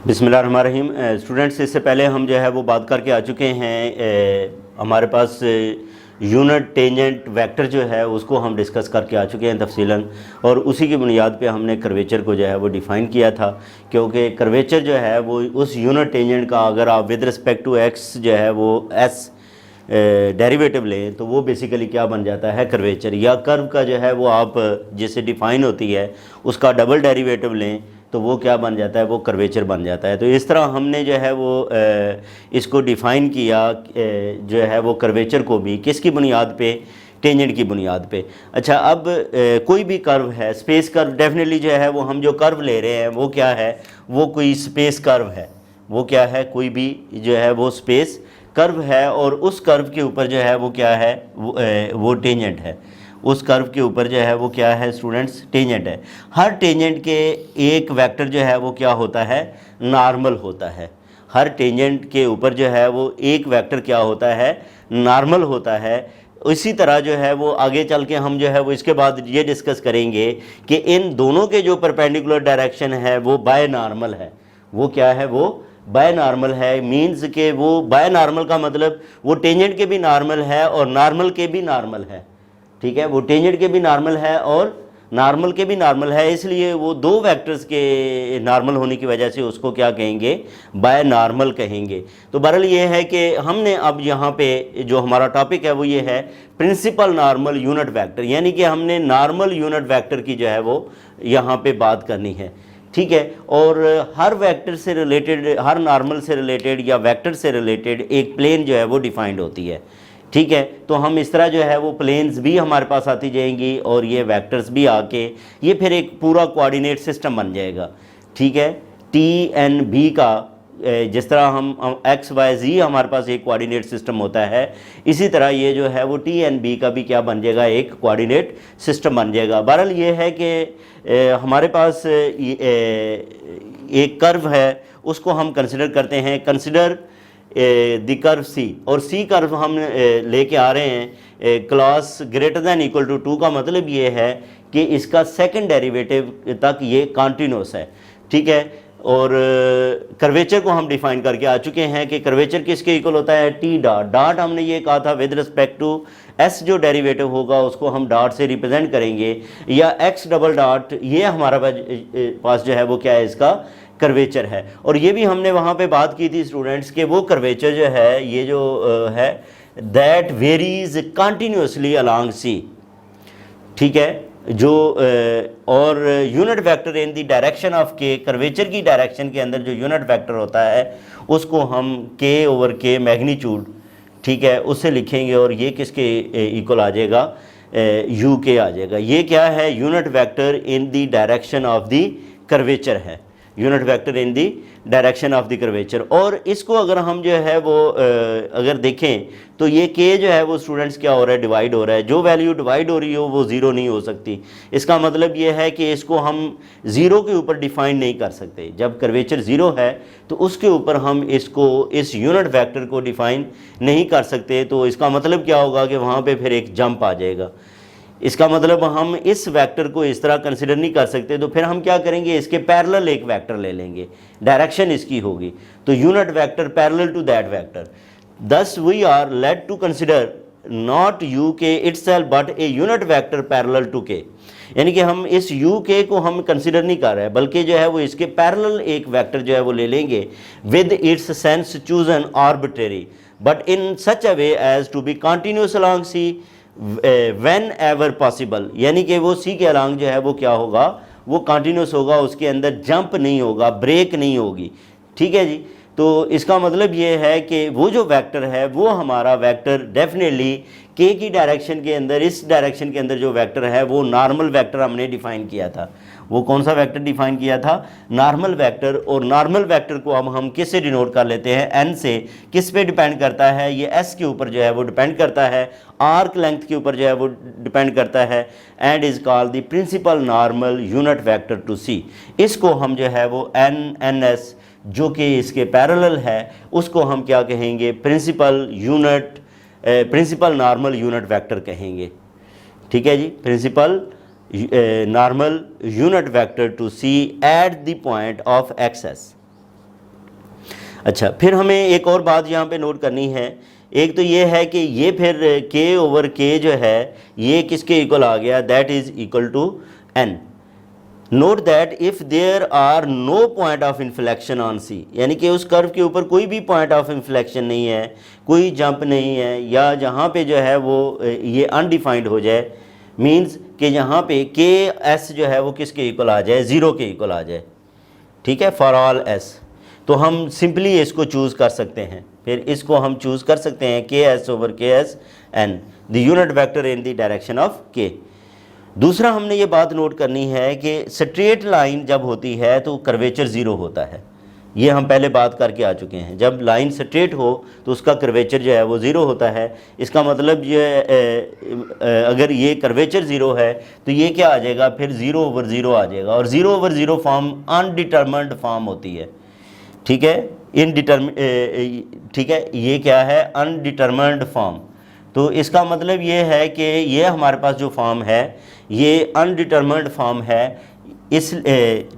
बिस्मिल्लाहिर्रहमानिर्रहीम। स्टूडेंट्स, इससे पहले हम जो है वो बात करके आ चुके हैं। हमारे पास यूनिट टेंजेंट वेक्टर जो है उसको हम डिस्कस करके आ चुके हैं तफसीलन, और उसी की बुनियाद पे हमने कर्वेचर को जो है वो डिफ़ाइन किया था। क्योंकि कर्वेचर जो है वो उस यूनिट टेंजेंट का अगर आप विद रिस्पेक्ट टू एक्स जो है वो एस डेरिवेटिव लें तो वो बेसिकली क्या बन जाता है, कर्वेचर। या कर्व का जो है वो आप जिससे डिफ़ाइन होती है उसका डबल डेरिवेटिव लें तो वो क्या बन जाता है, वो कर्वेचर बन जाता है। तो इस तरह हमने जो है वो इसको डिफ़ाइन किया जो है वो कर्वेचर को भी किसकी बुनियाद पे, टेंजेंट की बुनियाद पे। अच्छा, अब कोई भी कर्व है, स्पेस कर्व डेफिनेटली जो है वो हम जो कर्व ले रहे हैं वो क्या है, वो कोई स्पेस कर्व है। वो क्या है, कोई भी जो है वो स्पेस कर्व है, और उस कर्व के ऊपर जो है वो क्या है, वो टेंजेंट है। उस कर्व के ऊपर जो है वो क्या है स्टूडेंट्स, टेंजेंट है। हर टेंजेंट के एक वेक्टर जो है वो क्या होता है, नॉर्मल होता है। हर टेंजेंट के ऊपर जो है वो एक वेक्टर क्या होता है, नॉर्मल होता है। इसी तरह जो है वो आगे चल के हम जो है वो इसके बाद ये डिस्कस करेंगे कि इन दोनों के जो परपेंडिकुलर डायरेक्शन है वो बाय नॉर्मल है। वो क्या है, वो बाय नॉर्मल है। मीन्स के वो बाय नॉर्मल का मतलब वो टेंजेंट के भी नॉर्मल है और नॉर्मल के भी नॉर्मल है। ठीक है, वो टेंजेंट के भी नॉर्मल है और नॉर्मल के भी नॉर्मल है, इसलिए वो दो वेक्टर्स के नॉर्मल होने की वजह से उसको क्या कहेंगे, बाय नॉर्मल कहेंगे। तो बहरहाल ये है कि हमने अब यहाँ पे जो हमारा टॉपिक है वो ये है प्रिंसिपल नॉर्मल यूनिट वेक्टर, यानी कि हमने नॉर्मल यूनिट वेक्टर की जो है वो यहाँ पे बात करनी है। ठीक है, और हर वेक्टर से रिलेटेड, हर नॉर्मल से रिलेटेड या वेक्टर से रिलेटेड एक प्लेन जो है वो डिफाइंड होती है। ठीक है, तो हम इस तरह जो है वो प्लेन्स भी हमारे पास आती जाएंगी और ये वेक्टर्स भी आके ये फिर एक पूरा कोऑर्डिनेट सिस्टम बन जाएगा। ठीक है, टी एन बी का जिस तरह हम एक्स वाई जी हमारे पास एक कोऑर्डिनेट सिस्टम होता है, इसी तरह ये जो है वो टी एन बी का भी क्या बन जाएगा, एक कोऑर्डिनेट सिस्टम बन जाएगा। बहरहाल ये है कि हमारे पास एक कर्व है, उसको हम कंसिडर करते हैं, कंसिडर द कर्व सी। और सी कर्व हम लेके आ रहे हैं class greater than equal to 2 का मतलब ये है कि इसका सेकंड डेरिवेटिव तक ये कॉन्टिन्यूस है। ठीक है, और कर्वेचर को हम डिफाइन करके आ चुके हैं कि कर्वेचर किसके इक्वल होता है, टी डॉट। डॉट हमने ये कहा था विद रिस्पेक्ट टू एस जो डेरिवेटिव होगा उसको हम डॉट से रिप्रेजेंट करेंगे, या एक्स डबल डॉट, ये हमारा पास जो है वो क्या है, इसका कर्वेचर है। और ये भी हमने वहाँ पे बात की थी स्टूडेंट्स के वो कर्वेचर जो है, ये जो है दैट वेरीज कंटिन्यूसली अलोंग सी। ठीक है, जो और unit vector in the direction of के, कर्वेचर की डायरेक्शन के अंदर जो यूनिट वेक्टर होता है उसको हम के ओवर के मैग्नीट्यूड, ठीक है, उससे लिखेंगे, और ये किसके इक्वल आ जाएगा, यू के आ जाएगा। ये क्या है, unit vector in the direction of the curvature है, unit vector in the direction of the curvature. और इसको अगर हम जो है वो अगर देखें तो ये के जो है वो स्टूडेंट्स क्या हो रहा है, डिवाइड हो रहा है। जो वैल्यू डिवाइड हो रही हो वो ज़ीरो नहीं हो सकती। इसका मतलब ये है कि इसको हम ज़ीरो के ऊपर डिफाइन नहीं कर सकते। जब कर्वेचर ज़ीरो है तो उसके ऊपर हम इसको, इस यूनिट वेक्टर को डिफाइन नहीं कर सकते। तो इसका मतलब क्या होगा कि वहाँ पर फिर एक जंप आ जाएगा। इसका मतलब हम इस वेक्टर को इस तरह कंसिडर नहीं कर सकते। तो फिर हम क्या करेंगे, इसके पैरेलल एक वेक्टर ले लेंगे, डायरेक्शन इसकी होगी, तो unit vector parallel to that vector. Thus we are led to consider not U K itself but a unit vector parallel to K, यानी कि हम इस यू के को हम कंसिडर नहीं कर रहे हैं, बल्कि जो है वो इसके पैरेलल एक वेक्टर जो है वो ले लेंगे with its sense chosen arbitrary but in such a way as to be continuous along C whenever possible, यानी कि वो सी के अलोंग जो है वो क्या होगा, वो कंटिन्यूस होगा, उसके अंदर जंप नहीं होगा, ब्रेक नहीं होगी। ठीक है जी, तो इसका मतलब ये है कि वो जो वेक्टर है वो हमारा वेक्टर डेफिनेटली के की डायरेक्शन के अंदर, इस डायरेक्शन के अंदर जो वेक्टर है वो नॉर्मल वेक्टर हमने डिफाइन किया था। वो कौन सा वेक्टर डिफाइन किया था, नॉर्मल वेक्टर। और नॉर्मल वेक्टर को अब हम किससे डिनोट कर लेते हैं, एन से। किस पे डिपेंड करता है, ये एस के ऊपर जो है वो डिपेंड करता है, आर्क लेंथ के ऊपर जो है वो डिपेंड करता है, and is called the principal normal unit vector to C. इसको हम जो है वो एन एन एस जो कि इसके पैरेलल है उसको हम क्या कहेंगे, प्रिंसिपल नॉर्मल यूनिट वेक्टर कहेंगे। ठीक है जी, principal normal unit vector to C at the point of access. अच्छा, फिर हमें एक और बात यहाँ पे नोट करनी है। एक तो ये है कि ये फिर k ओवर k जो है ये किसके इक्वल आ गया, that is equal to n। Note that if there are no point of inflection on C, यानी कि उस कर्व के ऊपर कोई भी पॉइंट ऑफ इन्फ्लेक्शन नहीं है, कोई जंप नहीं है, या जहाँ पे जो है वो ये अनडिफाइंड हो जाए, मींस कि यहाँ पे के एस जो है वो किसके इक्वल आ जाए, ज़ीरो के इक्वल आ जाए। ठीक है, फॉर ऑल एस। तो हम सिंपली इसको चूज़ कर सकते हैं, फिर इसको हम चूज़ कर सकते हैं K S over K S N, the unit vector in the direction of K. दूसरा हमने ये बात नोट करनी है कि स्ट्रेट लाइन जब होती है तो कर्वेचर ज़ीरो होता है। ये हम पहले बात करके आ चुके हैं, जब लाइन स्ट्रेट हो तो उसका कर्वेचर जो है वो ज़ीरो होता है। इसका मतलब ये अगर ये कर्वेचर ज़ीरो है तो ये क्या आ जाएगा, फिर ज़ीरो ओवर ज़ीरो आ जाएगा, और zero over zero form undetermined form होती है। ठीक है, ठीक है, ये क्या है, अनडिटर्मिन्ड फॉर्म। तो इसका मतलब ये है कि ये हमारे पास जो फॉर्म है ये अनडिटर्मिन्ड फॉर्म है। इस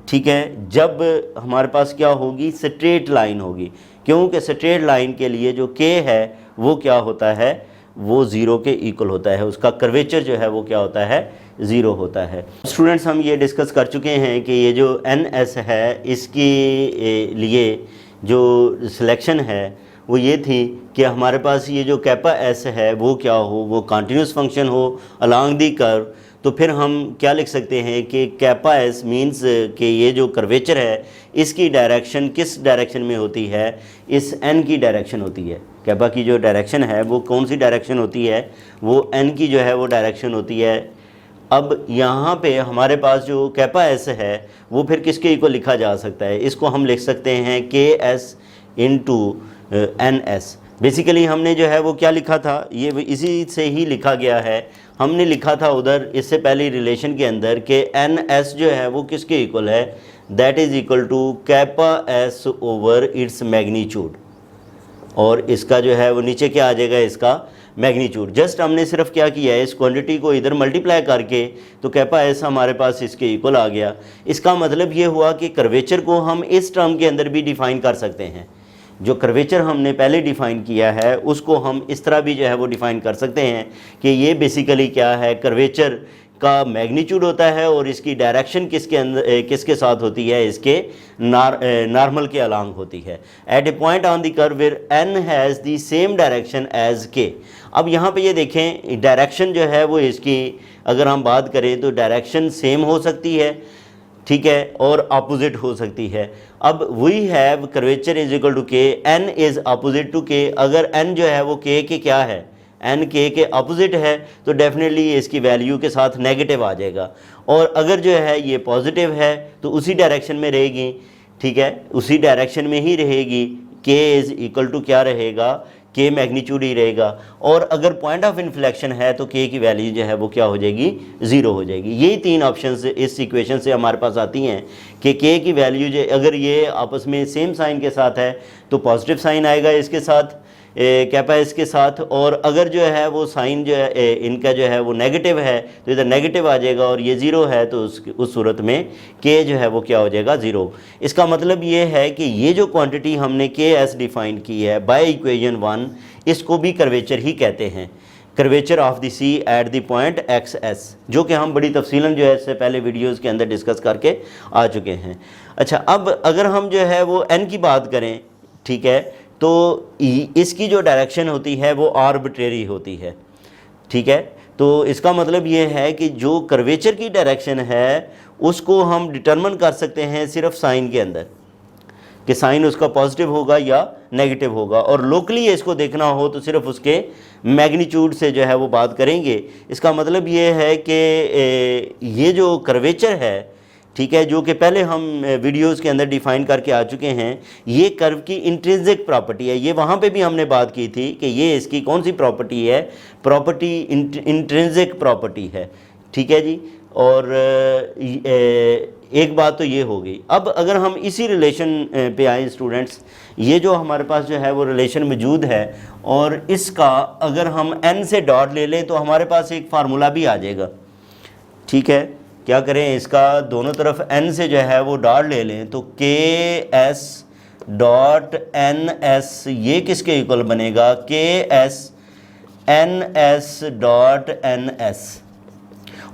ठीक है, जब हमारे पास क्या होगी, स्ट्रेट लाइन होगी, क्योंकि स्ट्रेट लाइन के लिए जो के है वो क्या होता है, वो ज़ीरो के इक्वल होता है, उसका कर्वेचर जो है वो क्या होता है, ज़ीरो होता है। स्टूडेंट्स, हम ये डिस्कस कर चुके हैं कि ये जो एन एस है इसके लिए जो सिलेक्शन है वो ये थी कि हमारे पास ये जो कैपा एस है वो क्या हो, वो कंटिन्यूस फंक्शन हो अलोंग दी कर्व। तो फिर हम क्या लिख सकते हैं कि कैपा एस मीन्स कि ये जो कर्वेचर है इसकी डायरेक्शन किस डायरेक्शन में होती है, इस एन की डायरेक्शन होती है। कैपा की जो डायरेक्शन है वो कौन सी डायरेक्शन होती है, वो एन की जो है वो डायरेक्शन होती है। अब यहाँ पे हमारे पास जो कैपा एस है वो फिर किसके इक्वल लिखा जा सकता है, इसको हम लिख सकते हैं K S into N S. Basically हमने जो है वो क्या लिखा था, ये इसी से ही लिखा गया है। हमने लिखा था उधर इससे पहले रिलेशन के अंदर कि एन एस जो है वो किसके इक्वल है, that is equal to kappa S over its magnitude, और इसका जो है वो नीचे क्या आ जाएगा, इसका मैग्नीट्यूड। जस्ट हमने सिर्फ क्या किया है, इस क्वांटिटी को इधर मल्टीप्लाई करके तो कैपा एस हमारे पास इसके इक्वल आ गया। इसका मतलब ये हुआ कि कर्वेचर को हम इस टर्म के अंदर भी डिफ़ाइन कर सकते हैं। जो कर्वेचर हमने पहले डिफ़ाइन किया है उसको हम इस तरह भी जो है वो डिफ़ाइन कर सकते हैं कि ये बेसिकली क्या है, कर्वेचर का मैग्नीट्यूड होता है और इसकी डायरेक्शन किसके अंदर किसके साथ होती है, इसके नॉर्मल के अलोंग होती है। At a point on the curve where N has the same direction as K. अब यहाँ पे ये देखें, डायरेक्शन जो है वो इसकी अगर हम बात करें तो डायरेक्शन सेम हो सकती है, ठीक है, और अपोजिट हो सकती है। अब we have curvature is equal to K, N is opposite to K. अगर एन जो है वो के क्या है, एन के अपोजिट है तो डेफिनेटली इसकी वैल्यू के साथ नेगेटिव आ जाएगा, और अगर जो है ये पॉजिटिव है तो उसी डायरेक्शन में रहेगी। ठीक है, उसी डायरेक्शन में ही रहेगी। के इज़ इक्वल टू क्या रहेगा, के मैग्नीट्यूड ही रहेगा। और अगर पॉइंट ऑफ इन्फ्लेक्शन है तो के की वैल्यू जो है वो क्या हो जाएगी, ज़ीरो हो जाएगी। यही तीन ऑप्शंस इस इक्वेशन से हमारे पास आती हैं कि के की वैल्यू जो अगर ये आपस में सेम साइन के साथ है तो पॉजिटिव साइन आएगा इसके साथ, कैपा इसके साथ, और अगर जो है वो साइन जो है इनका जो है वो नेगेटिव है तो इधर नेगेटिव आ जाएगा, और ये ज़ीरो है तो उस सूरत में के जो है वो क्या हो जाएगा, ज़ीरो। इसका मतलब ये है कि ये जो क्वांटिटी हमने के एस डिफ़ाइन की है बाय इक्वेशन 1, इसको भी कर्वेचर ही कहते हैं, curvature of the C at the point X S, जो कि हम बड़ी तफसीलन जो है इससे पहले वीडियोज़ के अंदर डिस्कस करके आ चुके हैं। अच्छा, अब अगर हम जो है वो एन की बात करें, ठीक है, तो इसकी जो डायरेक्शन होती है वो आर्बिट्रेरी होती है। ठीक है, तो इसका मतलब ये है कि जो कर्वेचर की डायरेक्शन है उसको हम डिटरमिन कर सकते हैं सिर्फ साइन के अंदर, कि साइन उसका पॉजिटिव होगा या नेगेटिव होगा, और लोकली इसको देखना हो तो सिर्फ उसके मैग्नीट्यूड से जो है वो बात करेंगे। इसका मतलब ये है कि ये जो कर्वेचर है, ठीक है, जो कि पहले हम वीडियोस के अंदर डिफ़ाइन करके आ चुके हैं, ये कर्व की इंट्रिंसिक प्रॉपर्टी है। ये वहाँ पे भी हमने बात की थी कि ये इसकी कौन सी प्रॉपर्टी है, प्रॉपर्टी इंट्रिंसिक प्रॉपर्टी है। ठीक है जी, और एक बात तो ये हो गई। अब अगर हम इसी रिलेशन पे आए स्टूडेंट्स, ये जो हमारे पास जो है वो रिलेशन मौजूद है, और इसका अगर हम n से डॉट ले लें तो हमारे पास एक फार्मूला भी आ जाएगा। ठीक है, क्या करें, इसका दोनों तरफ n से जो है वो डॉट ले लें तो के एस डॉट एन एस, ये किसके इक्वल बनेगा, K S N S dot N S.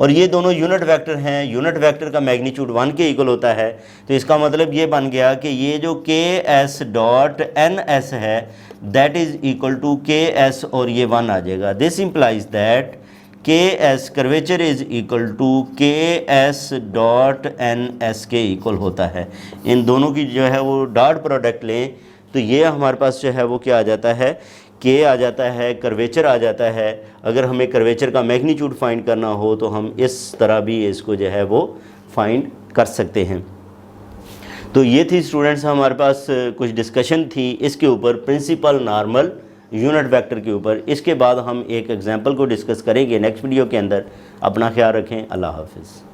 और ये दोनों यूनिट वेक्टर हैं, यूनिट वेक्टर का मैग्नीट्यूड 1 के इक्वल होता है। तो इसका मतलब ये बन गया कि ये जो K S dot N S है that is equal to K S और ये 1 आ जाएगा। This implies that K S curvature is equal to K S dot N S के इक्वल होता है। इन दोनों की जो है वो डॉट प्रोडक्ट लें तो ये हमारे पास जो है वो क्या आ जाता है, के आ जाता है, कर्वेचर आ जाता है। अगर हमें कर्वेचर का मैग्नीट्यूड फाइंड करना हो तो हम इस तरह भी इसको जो है वो फाइंड कर सकते हैं। तो ये थी स्टूडेंट्स हमारे पास कुछ डिस्कशन थी इसके ऊपर, प्रिंसिपल नॉर्मल यूनिट वेक्टर के ऊपर। इसके बाद हम एक एग्जांपल को डिस्कस करेंगे नेक्स्ट वीडियो के अंदर। अपना ख्याल रखें, अल्लाह हाफिज़।